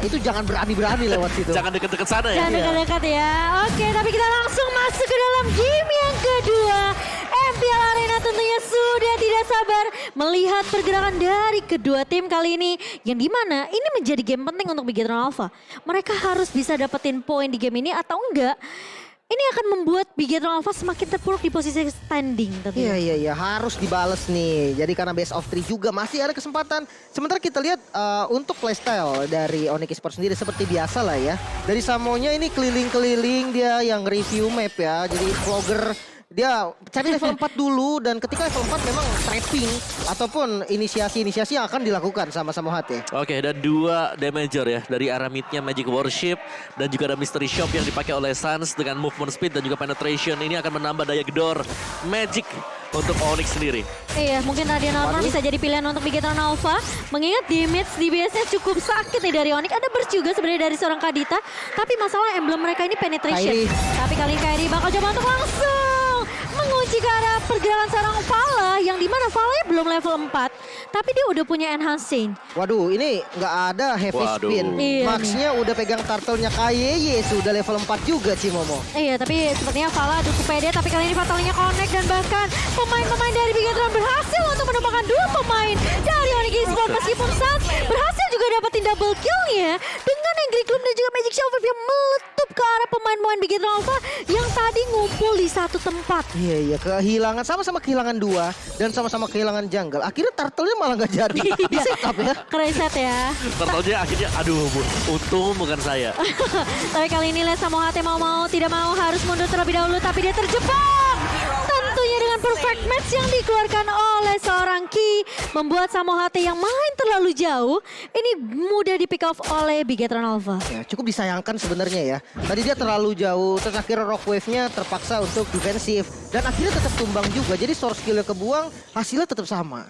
itu jangan berani-berani lewat situ. Jangan deket-deket sana ya. Jangan dekat-dekat ya. Oke, tapi kita langsung masuk ke dalam game yang kedua. MPL Arena tentunya sudah tidak sabar melihat pergerakan dari kedua tim kali ini. Yang dimana ini menjadi game penting untuk Bigetron Alpha. Mereka harus bisa dapetin poin di game ini atau enggak. Ini akan membuat Bigetron Alpha semakin terpuruk di posisi standing tentunya. Iya, harus dibales nih. Jadi karena best of 3 juga masih ada kesempatan. Sementara kita lihat untuk playstyle dari Onyx Esports sendiri seperti biasa lah ya. Dari Samonya ini keliling-keliling dia yang review map ya. Jadi vlogger dia cari level 4 dulu dan ketika level 4 memang trapping ataupun inisiasi-inisiasi yang akan dilakukan sama HT. Oke, dan 2 damager ya dari arah midnya Magic Worship dan juga ada Mystery Shop yang dipakai oleh Suns dengan movement speed dan juga penetration. Ini akan menambah daya gedor Magic untuk Onyx sendiri. Iya, mungkin Radiant Armor bisa jadi pilihan untuk Bigetron Alpha. Mengingat damage DBS-nya cukup sakit nih dari Onyx. Ada burst juga sebenarnya dari seorang Kadita. Tapi masalah emblem mereka ini penetration. Kairi. Tapi kali ini Kairi bakal coba untuk langsung mengunci ke arah pergerakan seorang Vala. Yang dimana Vala belum level 4. Tapi dia udah punya Enhanced Chain. Waduh, ini nggak ada heavy Waduh. spin. Iya Maxnya udah pegang turtle-nya KYY, sudah level 4 juga Cimomo. Iya, tapi sepertinya Vala cukup pede. Tapi kali ini Fatalnya connect dan bahkan pemain-pemain dari Bigetron berhasil untuk menumpahkan 2 pemain dari Onyx Esports. Meskipun Suns berhasil juga dapetin double kill-nya dengan Angry Gloom dan juga Magic Shower yang meletup ke arah pemain-pemain Bigetron Alpha yang tadi ngumpul di satu tempat. Iya, kehilangan sama-sama kehilangan 2 dan sama-sama kehilangan jungle. Akhirnya turtle-nya malah nggak jadi. Iya. Setup ya. Kereset ya. Turtle-nya akhirnya aduh untung bukan saya. Tapi kali ini Les sama HT mau tidak mau harus mundur terlebih dahulu. Tapi dia terjebak. Tentunya dengan perfect match yang dikeluarkan oleh seorang Ki. Membuat Samo HT yang main terlalu jauh. Ini mudah di pick off oleh Bigetron Alpha. Ya, cukup disayangkan sebenarnya ya. Tadi dia terlalu jauh, terus akhirnya rock wave-nya terpaksa untuk defensif. Dan akhirnya tetap tumbang juga. Jadi source skill-nya kebuang, hasilnya tetap sama.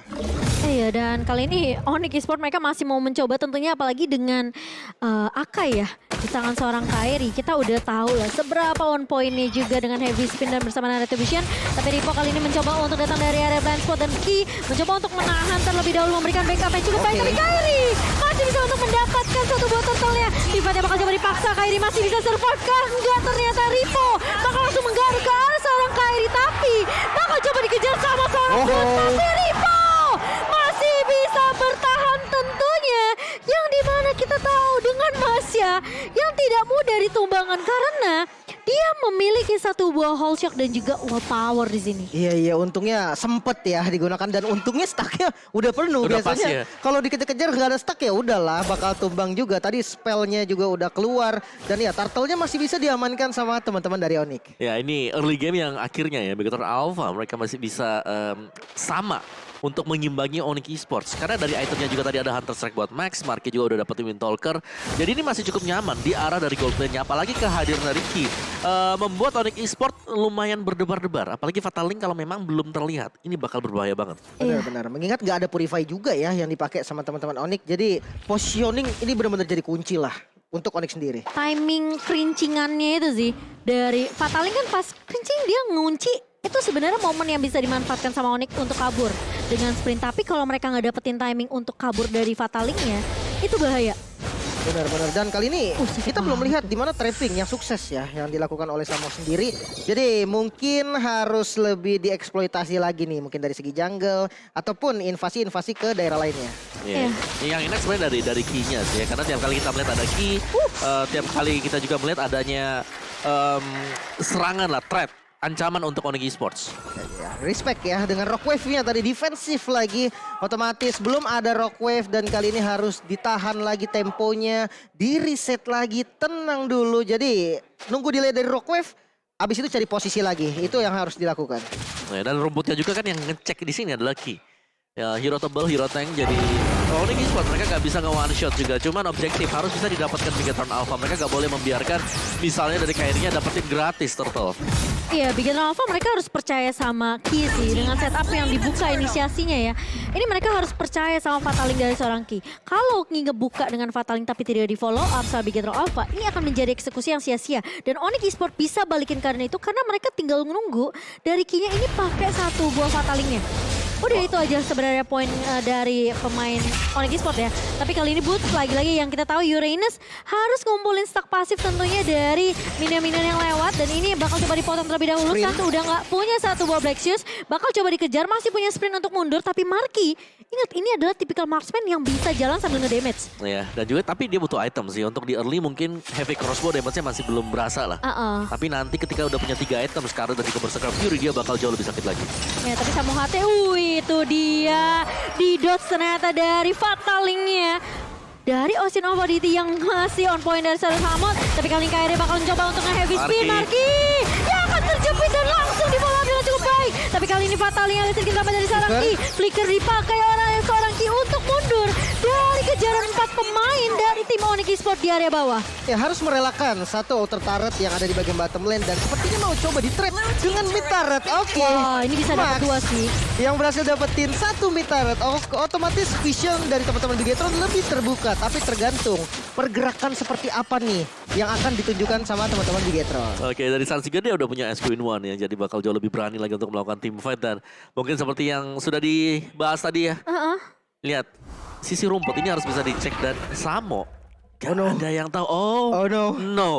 Iya, dan kali ini Onyx Esports mereka masih mau mencoba tentunya apalagi dengan Akai ya. Di tangan seorang Kairi. Kita udah tahu lah seberapa on point-nya juga dengan heavy spin dan bersama dengan Retribution. Tapi Ripo kali ini mencoba untuk datang dari area blind spot dan Ki mencoba untuk menahan terlebih dahulu memberikan backup yang cukup baik. Tapi Kairi masih bisa untuk mendapatkan satu buah turtle-nya. Tiba-tiba bakal coba dipaksa. Kairi masih bisa survive kah? Enggak, ternyata Ripo bakal langsung menggaruk ke arah seorang Kairi. Tapi bakal coba dikejar sama seorang Bot. Tapi Ripo masih bisa bertahan tentunya. Yang dimana kita tahu dengan Masya yang tidak mudah ditumbangkan karena dia memiliki satu buah whole shock dan juga wall power di sini. Iya, untungnya sempet ya digunakan dan untungnya stucknya udah penuh. Udah pas Biasanya ya. kalau dikejar-kejar nggak ada stuck ya udahlah bakal tumbang juga. Tadi spellnya juga udah keluar dan ya turtle-nya masih bisa diamankan sama teman-teman dari Onyx. Ya ini early game yang akhirnya ya Bigetron Alpha mereka masih bisa sama untuk mengimbangi Onyx Esports. Karena dari itemnya juga tadi ada Hunter Strike buat Max, Marky juga udah dapetin Wind Talker. Jadi ini masih cukup nyaman di arah dari gold lane-nya. Apalagi kehadiran dari Ki. Membuat Onyx Esports lumayan berdebar-debar. Apalagi Fatal Link kalau memang belum terlihat. Ini bakal berbahaya banget. Benar-benar. Mengingat nggak ada Purify juga ya yang dipakai sama teman-teman Onyx. Jadi positioning ini benar-benar jadi kunci lah untuk Onyx sendiri. Timing kerincingannya itu sih. Dari Fatal Link kan pas kerincing dia ngunci. Itu sebenarnya momen yang bisa dimanfaatkan sama Onyx untuk kabur dengan sprint. Tapi kalau mereka nggak dapetin timing untuk kabur dari Fatal Link-nya, itu bahaya. Benar-benar. Dan kali ini kita belum lihat di mana trapping yang sukses ya yang dilakukan oleh Samo sendiri. Jadi mungkin harus lebih dieksploitasi lagi nih mungkin dari segi jungle ataupun invasi-invasi ke daerah lainnya. Iya. Yang enak sebenarnya dari Ki-nya sih ya. Karena tiap kali kita melihat ada Ki, tiap kali kita juga melihat adanya serangan lah, threat. Ancaman untuk Onyx Esports. Ya, respect ya dengan rock wave-nya tadi defensif lagi otomatis belum ada rock wave dan kali ini harus ditahan lagi temponya, di reset lagi, tenang dulu. Jadi nunggu delay dari rock wave, abis itu cari posisi lagi. Itu yang harus dilakukan. Nah, dan rumputnya juga kan yang ngecek di sini adalah Ki. Ya, hero tebal, hero tank, jadi Onyx Esports mereka gak bisa nge-one shot juga. Cuman objektif harus bisa didapatkan Bigetron Alpha. Mereka gak boleh membiarkan misalnya dari Kairinya dapetin gratis turtle. Iya, Bigetron Alpha mereka harus percaya sama Ki sih dengan setup yang dibuka inisiasinya ya. Ini mereka harus percaya sama Fatal Link dari seorang Ki. Kalau ngebuka dengan Fatal Link tapi tidak di follow up sama Bigetron Alpha, ini akan menjadi eksekusi yang sia-sia. Dan Onyx Esports bisa balikin karena itu karena mereka tinggal menunggu dari Ki-nya ini pakai satu buah Fatal Link-nya. Udah itu aja sebenarnya poin dari pemain Onyx Esports ya. Tapi kali ini Boots lagi-lagi yang kita tahu Uranus harus ngumpulin stack pasif tentunya dari minion-minion yang lewat. Dan ini bakal coba dipotong terlebih dahulu. Sprint. Satu udah nggak punya satu buah Black Shoes. Bakal coba dikejar, masih punya sprint untuk mundur. Tapi Marky, ingat ini adalah tipikal marksman yang bisa jalan sambil nge-damage. Ya, dan juga tapi dia butuh item sih. Untuk di early mungkin heavy crossbow damage-nya masih belum berasa lah. Tapi nanti ketika udah punya 3 item sekarang dari Berserker Fury, dia bakal jauh lebih sakit lagi. Ya tapi Samu HT, itu dia. Di dodge ternyata dari Fatalingnya. Dari Ocean of Oddity yang masih on point dari Sarah Samot. Tapi kali ini KRI bakal mencoba untuk nge-heavy spin. Marky yang akan terjepit dan langsung di follow up dengan cukup baik. Tapi kali ini Fataling yang listrik ditambah dari seorang Ki. Flicker dipakai oleh seorang Ki untuk mundur dari kejaran 4 pemain dari tim Onyx Esports di area bawah. Ya harus merelakan satu outer turret yang ada di bagian bottom lane dan sepertinya mau coba di-trap dengan mid turret. Oke. Wah ini bisa dapat Max 2 sih. yang berhasil dapetin satu mid turret. Otomatis vision dari teman-teman Bigetron lebih terbuka. Tapi tergantung pergerakan seperti apa nih yang akan ditunjukkan sama teman-teman Bigetron. Oke, dari Sunseeker dia udah punya SQ in 1 ya. Jadi bakal jauh lebih berani lagi untuk melakukan team fight. Dan mungkin seperti yang sudah dibahas tadi ya. Lihat, sisi rumput ini harus bisa dicek. Dan Samo, gak ada yang tahu. Oh no. No.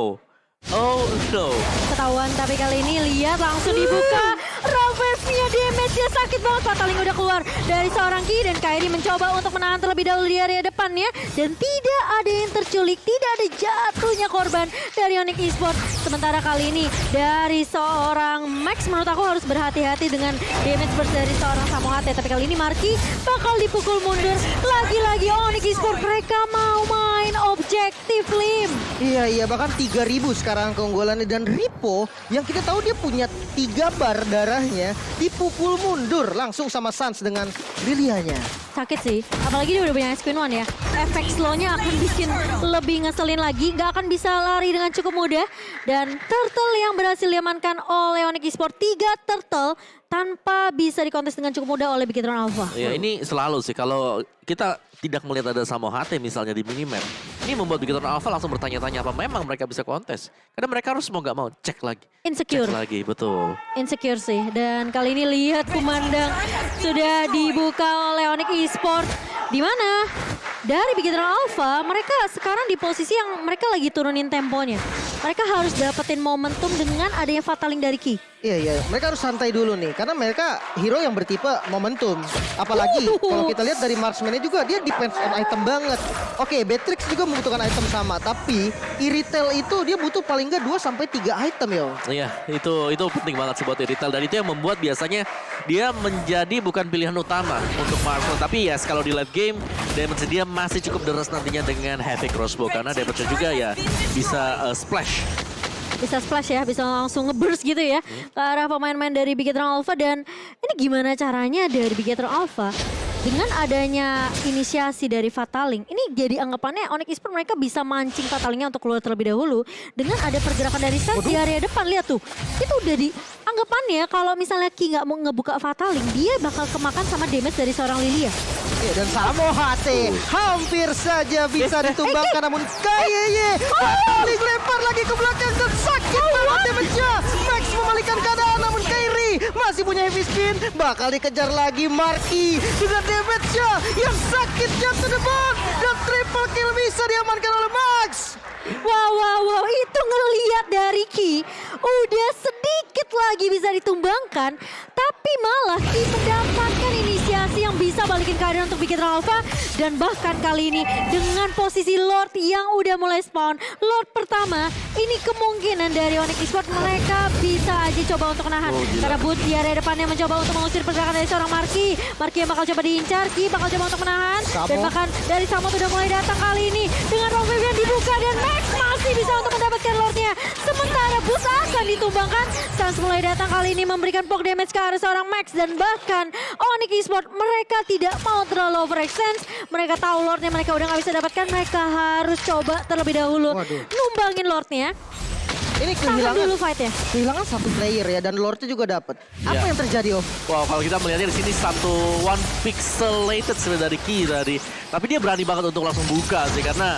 Oh no. Ketahuan tapi kali ini lihat langsung dibuka. Ravage-nya damage-nya sakit banget. Fataling udah keluar dari seorang Ki dan Kairi mencoba untuk menahan terlebih dahulu di area depannya. Dan tidak ada yang terculik, tidak ada jatuhnya korban dari Onyx Esports. Sementara kali ini dari seorang Max menurut aku harus berhati-hati dengan damage burst dari seorang Samu HT. Tapi kali ini Marky bakal dipukul mundur. Lagi-lagi Onyx Esports mereka mau main objektif Lim. Iya bahkan 3000 sekarang keunggulannya dan Ripo yang kita tahu dia punya 3 bar darahnya dipukul mundur langsung sama Sans dengan Lilianya. Sakit sih, apalagi dia udah punya Spin One ya. Efek slow-nya akan bikin lebih ngeselin lagi, gak akan bisa lari dengan cukup mudah. Dan turtle yang berhasil diamankan oleh Onyx Esports, 3 turtle tanpa bisa dikontes dengan cukup mudah oleh Bigetron Alpha. Ya ini selalu sih kalau kita tidak melihat ada Samo HT misalnya di minimap. Ini membuat Bigetron Alpha langsung bertanya-tanya apa memang mereka bisa kontes. Karena mereka harus mau gak mau cek lagi. Insecure. Cek lagi, betul. Insecure sih. Dan kali ini lihat kumandang sudah dibuka oleh Onyx Esports. Di mana dari Bigetron Alpha mereka sekarang di posisi yang mereka lagi turunin temponya. Mereka harus dapetin momentum dengan adanya Fataling dari Ki. Iya, mereka harus santai dulu nih karena mereka hero yang bertipe momentum. Apalagi kalau kita lihat dari marksman-nya juga dia depends on item banget. Oke, Beatrix juga membutuhkan item sama, tapi Iritel itu dia butuh paling nggak 2 sampai 3 item yo. Iya, itu penting banget sih buat retail dan itu yang membuat biasanya dia menjadi bukan pilihan utama untuk marksman. Tapi ya kalau di late game damage dia masih cukup deras nantinya dengan heavy crossbow karena damage juga ya bisa splash. Bisa splash ya, bisa langsung ngeburst gitu ya ke arah pemain-pemain dari Bigetron Alpha. Dan ini gimana caranya dari Bigetron Alpha dengan adanya inisiasi dari Fataling, ini jadi anggapannya Onyx Esports mereka bisa mancing Fatalingnya untuk keluar terlebih dahulu dengan ada pergerakan dari Sans di area depan. Lihat tuh, itu udah di anggapannya kalau misalnya Ki nggak mau ngebuka Fataling, dia bakal kemakan sama damage dari seorang Lilia. Iya, dan Samo HT hampir saja bisa ditumbangkan namun Kayeye Fataling lempar lagi ke belakang dan sakit banget damage-nya. Max memalikan keadaan namun Kairi masih punya heavy spin, bakal dikejar lagi Marky dengan damage-nya yang sakitnya to the bone dan triple kill bisa diamankan oleh Max. Wow, itu ngelihat dari Ki udah sedikit lagi bisa ditumbangkan, tapi malah Ki mendapatkan inisiasi yang bisa balikin keadaan untuk Bigetron Alpha. Dan bahkan kali ini dengan posisi Lord yang udah mulai spawn, Lord pertama, ini kemungkinan dari Onyx Esports mereka bisa aja coba untuk menahan. Karena Boots di area depannya mencoba untuk mengusir pergerakan dari seorang Marky. Marky yang bakal coba diincar, Ki bakal coba untuk menahan. Dan bahkan dari Samo udah mulai datang kali ini dengan Roviv yang dibuka dan Max masih bisa untuk mendapatkan Lordnya. Sementara Boots akan ditumbangkan. Sans mulai datang kali ini memberikan poke damage ke arah seorang Max. Dan bahkan Onyx Esports mereka tidak mau terlalu overextend. Mereka tahu Lordnya mereka udah gak bisa dapatkan. Mereka harus coba terlebih dahulu numbangin Lordnya. Ini Tahan dulu fight ya. kehilangan satu player ya dan Lordnya juga dapat. Apa yang terjadi Om? Wow, kalau kita melihatnya di sini satu one pixelated sebenarnya dari Ki tadi. Tapi dia berani banget untuk langsung buka sih karena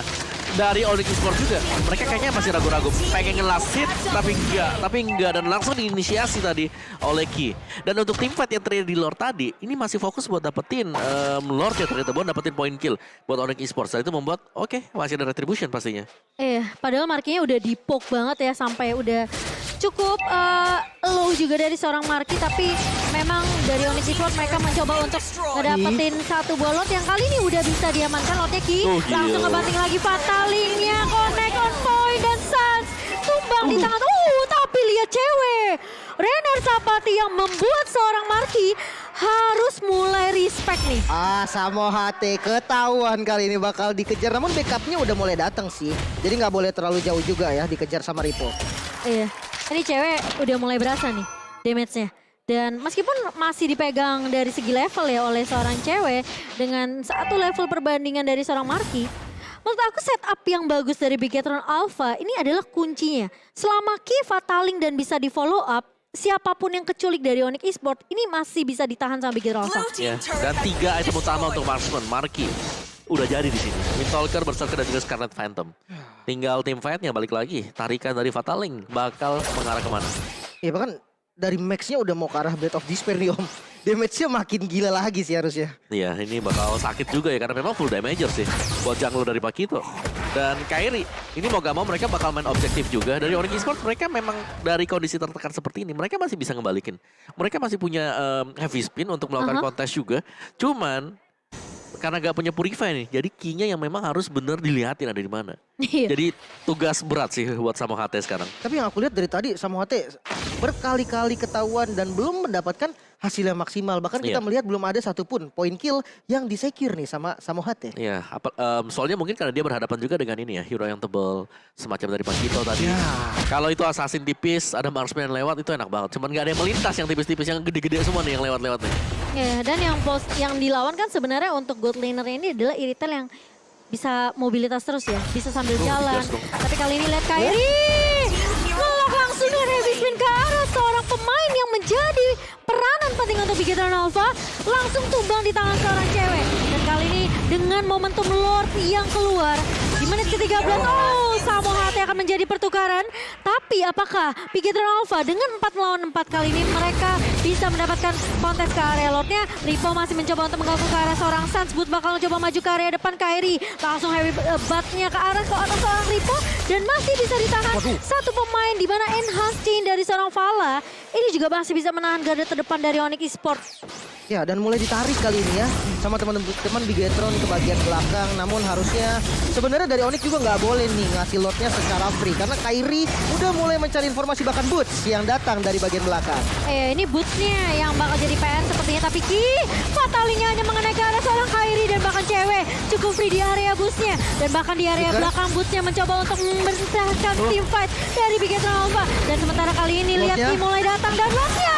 dari Onyx Esports juga. Mereka kayaknya masih ragu-ragu. Pengen nge-last hit tapi enggak. Dan langsung diinisiasi tadi oleh Ki. Dan untuk tim fight yang terjadi di Lord tadi, ini masih fokus buat dapetin Lord ya ternyata buat dapetin point kill buat Onyx Esports. Dan itu membuat masih ada retribution pastinya. Padahal markinya udah di-poke banget ya sampai udah cukup low juga dari seorang Marky, tapi memang dari Onyx Esports mereka mencoba untuk ngedapetin satu buah lot yang kali ini udah bisa diamankan lotnya Ki. Langsung ngebanting lagi Fatalingnya, connect on point dan Sans tumbang di tangan. Tapi lihat cewek Renar Sapati yang membuat seorang Marky harus mulai respect nih. Samo HT ketahuan kali ini bakal dikejar, namun backupnya udah mulai datang sih. Jadi nggak boleh terlalu jauh juga ya dikejar sama Ripo. Iya, ini cewek udah mulai berasa nih damage-nya. Dan meskipun masih dipegang dari segi level ya oleh seorang cewek dengan satu level perbandingan dari seorang Marky, menurut aku setup yang bagus dari Bigetron Alpha ini adalah kuncinya. Selama Ki Fataling dan bisa di follow up, siapapun yang keculik dari Onyx Esports ini masih bisa ditahan sama Bigetron Alpha. Ya, dan 3 item utama untuk marksman Marky udah jadi di sini. Windtalker, Berserker dan juga Scarlet Phantom. Tinggal tim fight-nya balik lagi. Tarikan dari Fataling bakal mengarah kemana? Ya bahkan dari Max-nya udah mau ke arah Blade of Despair nih Om. Damage-nya makin gila lagi sih harusnya. Iya, ini bakal sakit juga ya karena memang full damager sih buat jungler dari Pakito. Dan Kairi, ini mau gak mau mereka bakal main objektif juga. Dari Onyx Esports mereka memang dari kondisi tertekan seperti ini, mereka masih bisa ngebalikin. Mereka masih punya heavy spin untuk melakukan kontes juga. Cuman karena gak punya Purify nih, jadi key-nya yang memang harus bener dilihatin ada di mana. Jadi tugas berat sih buat Samo HT sekarang. Tapi yang aku lihat dari tadi Samo HT berkali-kali ketahuan dan belum mendapatkan hasil yang maksimal. Bahkan kita melihat belum ada satupun point kill yang disecure nih sama Samo HT. Iya, soalnya mungkin karena dia berhadapan juga dengan ini ya, hero yang tebal semacam dari Pakito tadi. Kalau itu assassin tipis, ada marksman yang lewat itu enak banget. Cuman gak ada yang melintas yang tipis-tipis, yang gede-gede semua nih yang lewat-lewat nih. Ya, dan yang dilawan kan sebenarnya untuk god laner ini adalah Iritel yang bisa mobilitas terus ya, bisa sambil jalan. Tapi kali ini lihat Kairi ngelok langsung dengan heavy spin ke arah seorang pemain yang menjadi peranan penting untuk Bigetron Alpha, langsung tumbang di tangan seorang cewek. Dan kali ini dengan momentum Lord yang keluar di menit ke-13, Samo HT akan menjadi pertukaran. Tapi apakah Bigetron Alpha dengan 4 lawan 4 kali ini mereka bisa mendapatkan kontes ke area Lordnya? Ripo masih mencoba untuk mengganggu ke arah seorang Sans. Boot bakal coba maju ke area depan Kairi. Langsung heavy butt-nya ke arah seorang Ripo. Dan masih bisa ditahan satu pemain di mana enhance chain dari seorang Vala. Ini juga masih bisa menahan garda terdepan dari Onyx Esports. Ya, dan mulai ditarik kali ini ya sama teman-teman Bigetron ke bagian belakang. Namun harusnya sebenarnya dari Onyx juga nggak boleh nih ngasih lotnya secara free. Karena Kairi udah mulai mencari informasi bahkan Boots yang datang dari bagian belakang. Ini Boots-nya yang bakal jadi PR sepertinya. Tapi Ki, Fatalingnya hanya mengenai ke arah seorang Kairi dan bahkan cewek. Cukup free di area Boots-nya. Dan bahkan di area belakang Boots-nya mencoba untuk membersihkan team fight dari Bigetron Alpha. Dan sementara kali ini lihat Ki mulai datang dan lotnya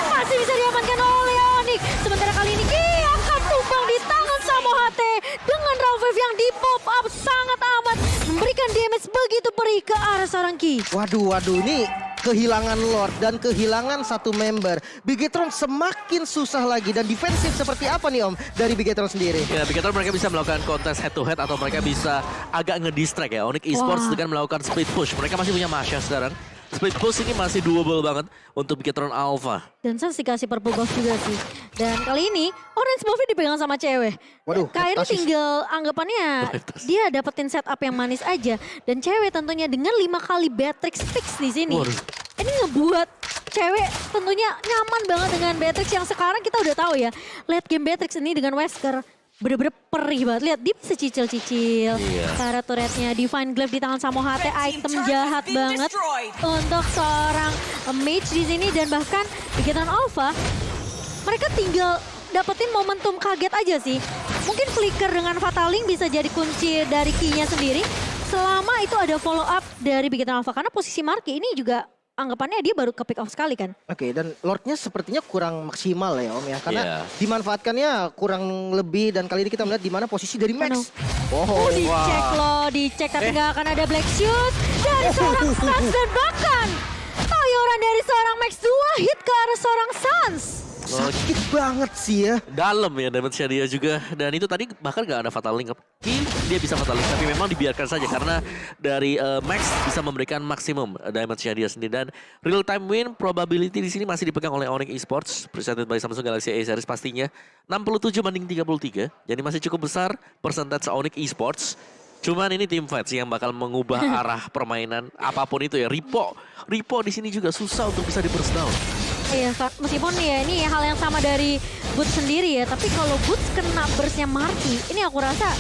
masih bisa diamankan oleh Onyx. Sementara kali ini Ki akan tumbang di tangan Samo HT dengan raw wave yang di pop up sangat amat memberikan damage begitu perih ke arah seorang Ki. Waduh, ini kehilangan Lord dan kehilangan satu member. Bigetron semakin susah lagi dan defensif seperti apa nih Om dari Bigetron sendiri? Ya, Bigetron mereka bisa melakukan kontes head to head atau mereka bisa agak ngedistract ya. Onyx Esports dengan melakukan split push. Mereka masih punya Masha sekarang. Split push ini masih doable banget untuk Bigetron Alpha. Dan Sans dikasih purple buff juga sih. Dan kali ini orange buff-nya dipegang sama cewek. Waduh, Kairi tinggal anggapannya dia dapetin setup yang manis aja. Dan cewek tentunya dengan 5 kali Beatrix fix di sini. Ini ngebuat cewek tentunya nyaman banget dengan Beatrix yang sekarang kita udah tahu ya. Late game Beatrix ini dengan Wesker bener-bener perih banget. Lihat dia bisa cicil-cicil. Cara turretnya Divine Glaive di tangan Samo HT, item jahat banget untuk seorang mage di sini. Dan bahkan Bigetron Alpha mereka tinggal dapetin momentum kaget aja sih. Mungkin flicker dengan Fataling bisa jadi kunci dari key-nya sendiri. Selama itu ada follow up dari Bigetron Alpha. Karena posisi Marky ini juga anggapannya dia baru ke pick off sekali kan. Oke, dan Lordnya sepertinya kurang maksimal ya Om ya. Karena dimanfaatkannya kurang lebih dan kali ini kita melihat di mana posisi dari Max. Dicek loh, dicek tapi nggak akan ada black shoot dari seorang Sans dan bahkan tayoran dari seorang Max 2 hit ke arah seorang Sans. Sakit banget sih ya. Dalam ya damage-nya dia juga. Dan itu tadi bahkan gak ada fatal link. Dia bisa fatal link, tapi memang dibiarkan saja karena dari Max bisa memberikan maksimum damage-nya dia sendiri. Dan real time win probability di sini masih dipegang oleh Onyx Esports, presented by Samsung Galaxy A series pastinya 67-33. Jadi masih cukup besar percentage Onyx Esports. Cuman ini tim fight sih yang bakal mengubah arah permainan apapun itu ya. Ripo di sini juga susah untuk bisa di burst down. Iya, meskipun ya ini hal yang sama dari Boots sendiri ya. Tapi kalau Boots kena burstnya Marky, ini aku rasa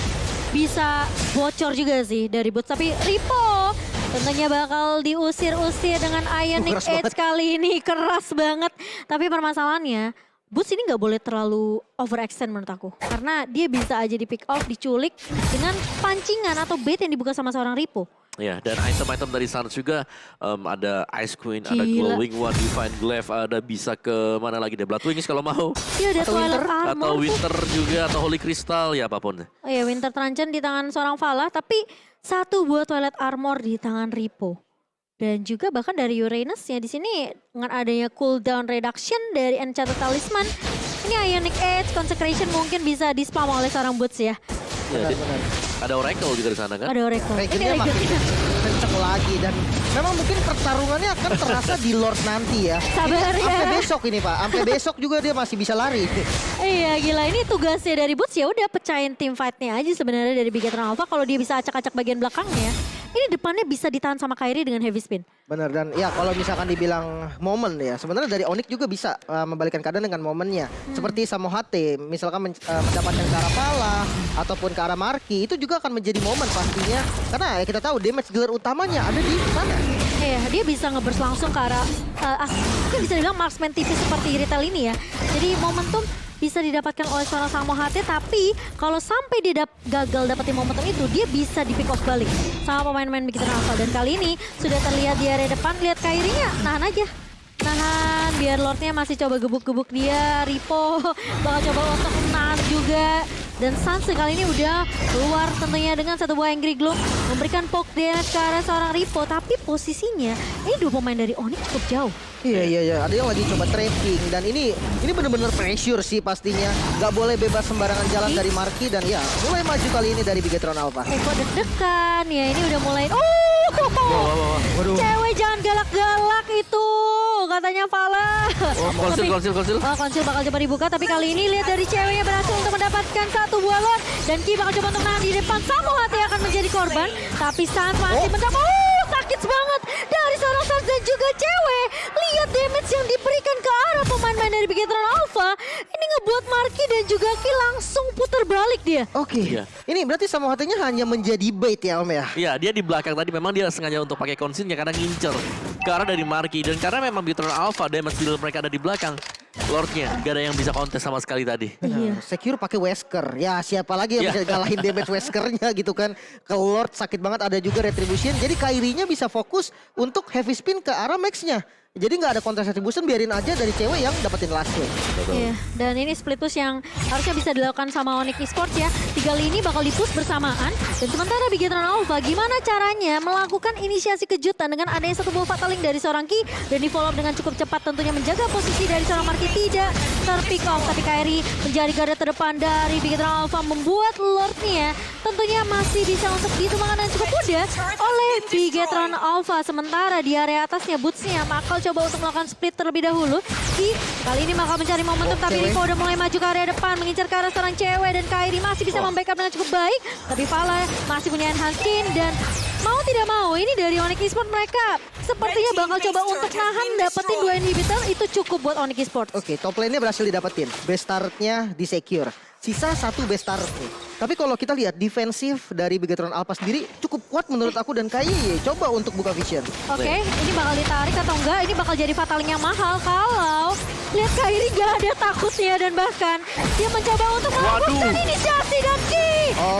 bisa bocor juga sih dari Boots. Tapi Ripo tentunya bakal diusir-usir dengan Ionic Edge kali ini. Keras banget. Tapi permasalahannya, Boots ini nggak boleh terlalu overextend menurut aku. Karena dia bisa aja di pick off, diculik dengan pancingan atau bait yang dibuka sama seorang Ripo. Ya, dan item-item dari Suns juga ada Ice Queen, ada Gila. Glowing One, Divine Glaive, ada bisa ke mana lagi deh, Blood Wings kalau mau. Dia ada Twilight Armor. Atau Winter juga, atau Holy Crystal, ya apapun. Oh ya, Winter Truncheon di tangan seorang Vala, tapi satu buah Twilight Armor di tangan Ripo. Dan juga bahkan dari Uranus ya di sini dengan adanya cooldown reduction dari Enchanted Talisman. Ini Ionic Edge, Consecration mungkin bisa di-spam oleh seorang Boots ya. Ya, ada Oracle juga di sana kan? Ada Oracle. Regennya makin kenceng lagi dan memang mungkin pertarungannya akan terasa di Lord nanti ya. Sabar ya. Sampai besok ini Pak, sampai besok juga dia masih bisa lari. Iya gila, ini tugasnya dari Boots ya udah pecahin tim fight-nya aja sebenarnya dari Bigetron Alpha. Kalau dia bisa acak-acak bagian belakangnya, ini depannya bisa ditahan sama Kairi dengan heavy spin. Bener, dan ya kalau misalkan dibilang momen ya, sebenarnya dari Onyx juga bisa membalikkan keadaan dengan momennya. Seperti Samo HT, misalkan mendapatkan ke arah Pala ataupun ke arah Marky, itu juga akan menjadi momen pastinya. Karena ya kita tahu damage dealer utamanya ada di sana. Iya, dia bisa nge-burst langsung ke arah, mungkin bisa dibilang marksman tipis seperti Iritel ini ya. Jadi momentum bisa didapatkan oleh seorang Samo HT, tapi kalau sampai dia gagal dapetin momentum itu, dia bisa di pick off balik sama pemain-pemain Bigetron Alpha. Dan kali ini sudah terlihat di area depan, lihat Kairinya, nahan aja. Nahan, biar Lordnya masih coba gebuk-gebuk dia. Ripo bakal coba untuk menahan juga. Dan Suns kali ini udah keluar tentunya dengan satu buah Angry Gloom, memberikan poke damage ke arah seorang Ripo. Tapi posisinya, ini dua pemain dari Onyx cukup jauh. Iya. Ada yang lagi coba tracking dan ini benar-benar pressure sih pastinya. Gak boleh bebas sembarangan jalan dari Marky dan ya mulai maju kali ini dari Bigetron Alpha. Kok deg-degan ya, ini udah mulai. Waduh. Cewek jangan galak-galak itu, katanya Vala. Konsil. Konsil bakal coba dibuka, tapi kali ini lihat dari ceweknya berhasil untuk mendapatkan satu buah Lord. Dan Ki bakal coba untuk menahan di depan. Samo HT akan menjadi korban, tapi Sans masih mencoba. Sakit banget dari seorang Sans dan juga cewek. Lihat damage yang diberikan ke arah pemain-pemain dari Bigetron Alpha. Ini ngebuat Marky dan juga Ki langsung putar balik dia. Oke. Iya. Ini berarti Samo HT-nya hanya menjadi bait ya Om ya? Iya, dia di belakang tadi memang dia sengaja untuk pakai konsilnya karena ngincer ke arah dari Marky. Dan karena memang Bigetron Alpha damage dealer mereka ada di belakang, Lordnya gak ada yang bisa kontes sama sekali tadi. Iya. Secure pakai Wesker. Ya siapa lagi yang bisa ngalahin damage Weskernya gitu kan. Ke Lord sakit banget, ada juga Retribution. Jadi Kairinya bisa fokus untuk heavy spin ke arah Max-nya. Jadi nggak ada counter retribution, biarin aja dari cewek yang dapetin last kill. Iya, dan ini split push yang harusnya bisa dilakukan sama Onyx Esports ya. 3 lini bakal di-push bersamaan. Dan sementara Bigetron Alpha gimana caranya melakukan inisiasi kejutan dengan adanya satu buah fatal link dari seorang Ki. Dan di-follow up dengan cukup cepat tentunya menjaga posisi dari seorang Marky tidak ter-pick off. Tapi Kairi menjadi garda terdepan dari Bigetron Alpha membuat Lordnya tentunya masih bisa untuk ditumbangkan dan cukup mudah oleh Bigetron Alpha. Sementara di area atasnya Boots-nya bakal coba untuk melakukan split terlebih dahulu. Ki kali ini bakal mencari momentum, tapi Rico udah mulai maju ke area depan, mengincar ke arah seorang cewek, dan Kairi masih bisa membackup dengan cukup baik. Tapi Vala masih punya enhance skin, dan mau tidak mau ini dari Onyx Esports mereka sepertinya bakal coba untuk nahan dapetin 2 inhibitor. Itu cukup buat Onyx Esports. Oke, top lane-nya berhasil didapetin. Best start-nya di secure. Sisa satu best start nih. Tapi kalau kita lihat defensif dari Bigetron Alpha sendiri cukup kuat menurut aku, dan kayaknya coba untuk buka vision. Oke, ini bakal ditarik atau enggak? Ini bakal jadi fataling yang mahal kalau lihat Kairi gak ada takutnya, dan bahkan dia mencoba untuk melakukan inisiasi dan Ki.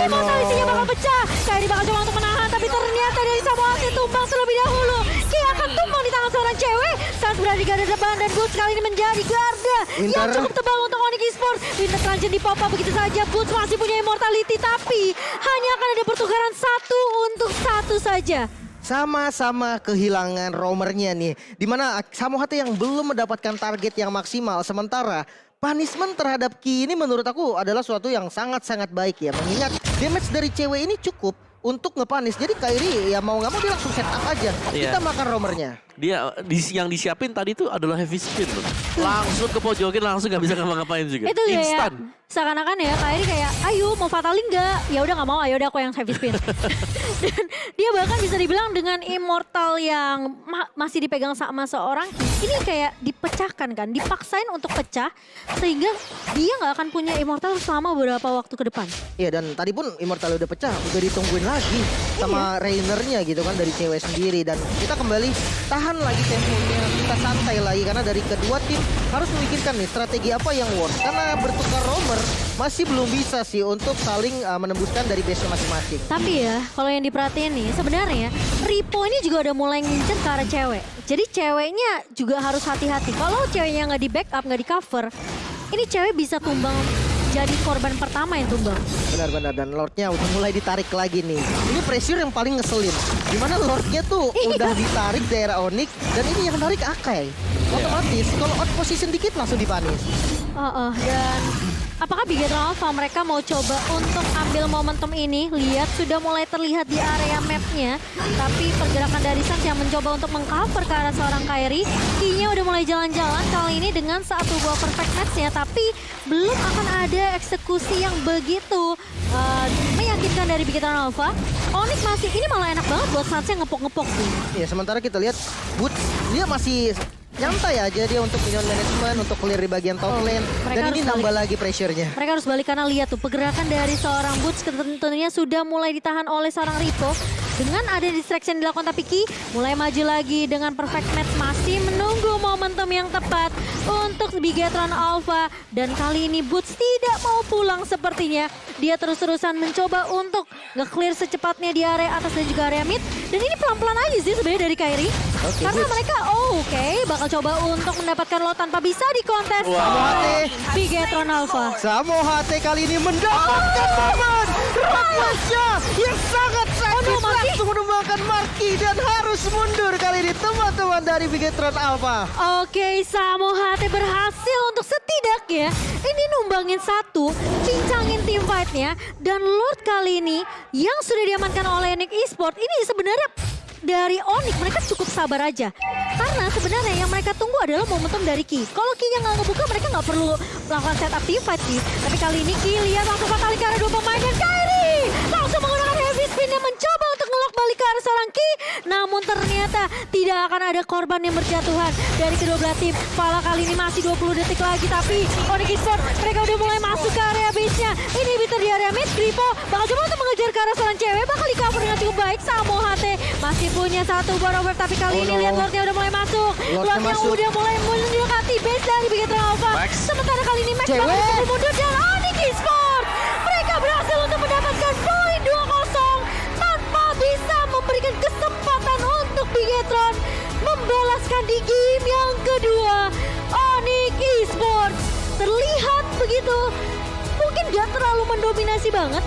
Immortality-nya bakal pecah. Kairi bakal coba untuk menahan, tapi ternyata dari Samo HT tumbang terlebih dahulu. Ki akan tumbang di tangan seorang cewek. Saat berada di garda depan, dan Boots kali ini menjadi garda yang cukup tebal untuk Onyx Esports. Winter Truncheon di pop-up begitu saja. Boots masih punya immortality, tapi hanya akan ada pertukaran 1 untuk 1 saja. sama-sama kehilangan roamernya nih. Dimana Samo HT yang belum mendapatkan target yang maksimal. Sementara punishment terhadap Ki ini menurut aku adalah suatu yang sangat-sangat baik ya. Mengingat damage dari cewek ini cukup untuk nge-punish. Jadi Kairi ya mau nggak mau dia langsung set up aja. Iya. Kita makan roamernya. Dia yang disiapin tadi tuh adalah heavy spin loh. Langsung ke pojokin, langsung nggak bisa ngapa-ngapain juga. Itu kayak Instan. seakan-akan ya Kairi kayak ayo mau fatalin nggak? Ya udah nggak mau, ayo udah aku yang heavy spin. Dan dia bahkan bisa dibilang dengan immortal yang masih dipegang sama seorang ini kayak dipecahkan kan, dipaksain untuk pecah sehingga dia nggak akan punya immortal selama beberapa waktu ke depan. Iya, dan tadi pun immortal udah pecah, udah ditungguin lagi sama Rainernya gitu kan dari cewek sendiri. Dan kita kembali tahan lagi temponya, kita santai lagi karena dari kedua tim harus memikirkan nih strategi apa yang works. Karena bertukar roamer masih belum bisa sih untuk saling menembuskan dari base masing-masing. Tapi ya, kalau yang diperhatiin nih, sebenarnya Ripo ini juga udah mulai ngincer ke arah cewek. Jadi ceweknya juga harus hati-hati. Kalau ceweknya nggak di backup, nggak di cover, ini cewek bisa tumbang jadi korban pertama yang tumbang. Benar-benar, dan Lordnya udah mulai ditarik lagi nih. Ini pressure yang paling ngeselin. Dimana Lordnya tuh udah ditarik daerah Onyx dan ini yang menarik Akai. Otomatis kalau out position dikit langsung dipanis. Dan apakah Bigetron Alpha mereka mau coba untuk ambil momentum ini? Lihat sudah mulai terlihat di area mapnya. Tapi pergerakan dari Sans yang mencoba untuk mengcover ke arah seorang Kairi. Ki-nya udah mulai jalan-jalan kali ini dengan satu buah perfect match-nya. Tapi belum akan ada eksekusi yang begitu meyakinkan dari Bigetron Alpha. Onyx masih, ini malah enak banget buat Sans yang ngepok-ngepok sih. Ya, sementara kita lihat Boots dia masih nyantai aja dia untuk minion management, untuk clear di bagian top lane. Dan ini nambah lagi pressure-nya. Mereka harus balik karena lihat tuh pergerakan dari seorang Boots tentunya sudah mulai ditahan oleh seorang Ripo. Dengan ada distraction dilakukan tapi Ki mulai maju lagi dengan perfect match, masih menunggu momentum yang tepat untuk Bigetron Alpha. Dan kali ini Boots tidak mau pulang sepertinya. Dia terus-terusan mencoba untuk nge-clear secepatnya di area atas dan juga area mid. Dan ini pelan-pelan aja sih sebenarnya dari Kairi. Karena mereka bakal coba untuk mendapatkan lot tanpa bisa dikontes. Samo HT. Bigetron Alpha. Samo HT kali ini mendapatkan momen rapasnya yang sangat sakit, langsung menumbangkan Marky dan harus mundur kali ini teman-teman dari Bigetron Alpha. Oke, Samo HT berhasil untuk setidaknya ini numbangin satu, cincangin team fight-nya. Dan Lord kali ini yang sudah diamankan oleh Nick Esports ini sebenarnya dari Onyx mereka cukup sabar aja. Karena sebenarnya yang mereka tunggu adalah momentum dari Ki. Kalau Ki-nya nggak ngebuka mereka nggak perlu melakukan setup team fight sih. Tapi kali ini Ki lihat langsung fatalin ke arah dua pemain dan Kairi langsung menggunakan heavy spin yang mencoba untuk ngelok balik ke arah seorang Ki. Namun ternyata tidak akan ada korban yang berjatuhan dari kedua belah tim. Pala kali ini masih 20 detik lagi tapi Onyx Esports mereka udah mulai masuk ke area base-nya. Ini Bitter di area mid, Gripo bakal coba untuk mengejar ke arah seorang cewek, bakal di cover dengan cukup baik. Samo HT masih punya satu buah overwhelm tapi kali ini lihat Lordnya udah mulai masuk. Lordnya udah mulai mendekati base dari Bigetron Alpha. Sementara kali ini Max bakal mundur dan Onyx Esports mereka berhasil untuk mendapatkan poin 2-0 tanpa bisa memberikan kesempatan untuk Bigetron membalaskan di game yang kedua. Onyx Esports terlihat begitu mungkin gak terlalu mendominasi banget,